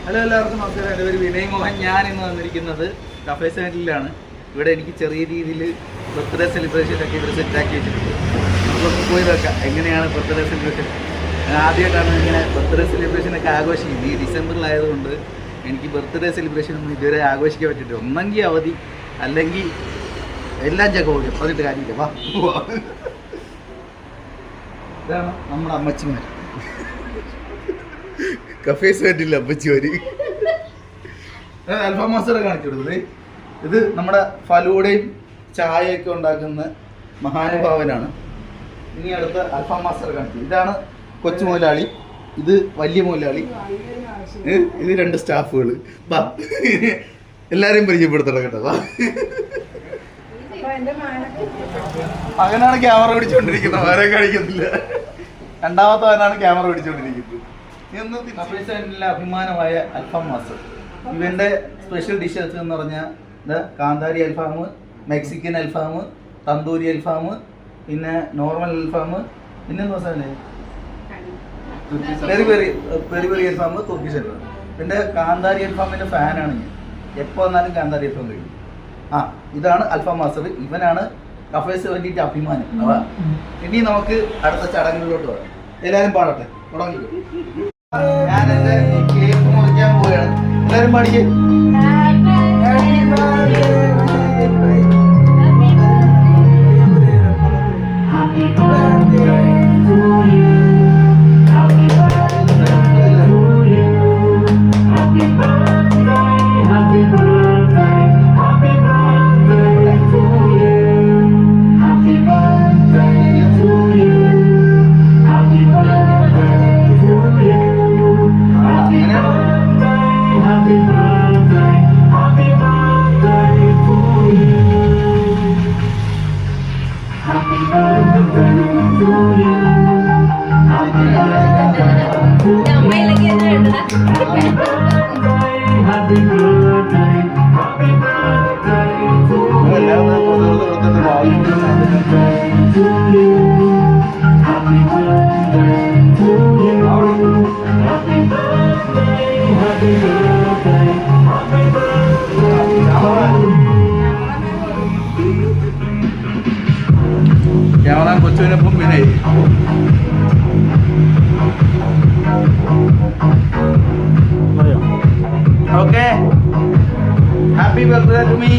Hello, എല്ലാവർക്കും നമസ്കാരം. എൻ്റെ പേര് വിനയ് മോഹൻ. ഞാൻ ഇന്ന് വന്നിരിക്കുന്നത് കഫേ സെന്ററിലാണ്. ഇവിടെ എനിക്ക് ചെറിയ രീതിയിൽ ബർത്ത്ഡേ സെലിബ്രേഷനൊക്കെ ഇവിടെ സെറ്റാക്കി വെച്ചിട്ടുണ്ട്. നമുക്കൊന്ന് പോയി നോക്കാം എങ്ങനെയാണ് ബർത്ത്ഡേ സെലിബ്രേഷൻ. ഞാൻ ആദ്യമായിട്ടാണ് ഇങ്ങനെ ബർത്ത്ഡേ സെലിബ്രേഷനൊക്കെ ആഘോഷിക്കുന്നത്. ഈ ഡിസംബറിലായതുകൊണ്ട് എനിക്ക് ബർത്ത്ഡേ സെലിബ്രേഷനൊന്നും ഇതുവരെ ആഘോഷിക്കാൻ പറ്റിയിട്ട്, ഒന്നെങ്കിൽ അവധി അല്ലെങ്കിൽ എല്ലാം ചക്കോടും. പറഞ്ഞിട്ട് കാര്യമില്ല. വാ, ഇതാണ് നമ്മുടെ അമ്മച്ചിമാർ. കഫേ സെന്ററിൽ അമ്മച്ചിമാര് അൽഫാം മാസ്റ്ററെ കാണിച്ചു കൊടുത്തത്. ഇത് നമ്മുടെ ഫലൂടയും ചായയൊക്കെ ഉണ്ടാക്കുന്ന മഹാനുഭാവനാണ്. ഇനി അടുത്ത അൽഫാം മാസ്റ്റർ കാണിച്ചു. ഇതാണ് കൊച്ചു മുതലാളി, ഇത് വലിയ മുതലാളി, ഇത് രണ്ട് സ്റ്റാഫുകൾ. വാ, എല്ലാരെയും പരിചയപ്പെടുത്തണം കേട്ടോ. വാ, മകനാണ് ക്യാമറ പിടിച്ചോണ്ടിരിക്കുന്നത്, വേറെ കാണിക്കുന്നില്ല. രണ്ടാമത്തെ മകനാണ് ക്യാമറ പിടിച്ചോണ്ടിരിക്കുന്നത്. കഫേ അഭിമാനമായ അൽഫാം മാസ്റ്റർ. ഇവന്റെ സ്പെഷ്യൽ ഡിഷസ് എന്ന് പറഞ്ഞാൽ കാന്താരി അൽഫാം, മെക്സിക്കൻ അൽഫാം, തന്തൂരി അൽഫാം, പിന്നെ നോർമൽ അൽഫാം, പിന്നെ പെരി പെരി അൽഫാം, തുർക്കിഷ് അൽഫാം. പിന്നെ കാന്താരി അൽഫാമിന്റെ ഫാനാണ് ഞാൻ. എപ്പോൾ വന്നാലും കാന്താരി അൽഫാം കഴിക്കും. ഇതാണ് അൽഫാം മാസ്റ്റർ. ഇവനാണ് കഫേസ് വേണ്ടിയിട്ട് അഭിമാനം. ഇനി നമുക്ക് അടുത്ത ചടങ്ങുകളിലോട്ട് വരാം. എല്ലാവരും പാടട്ടെ, തുടങ്ങി. ഞാൻ എന്റെ കേക്ക് മുറിക്കാൻ പോവുകയാണ്. എല്ലാവരും പാടിക്കേ. ക്യാമറ കൊച്ചുവിനൊപ്പം പിന്നെ okay. Happy birthday to me.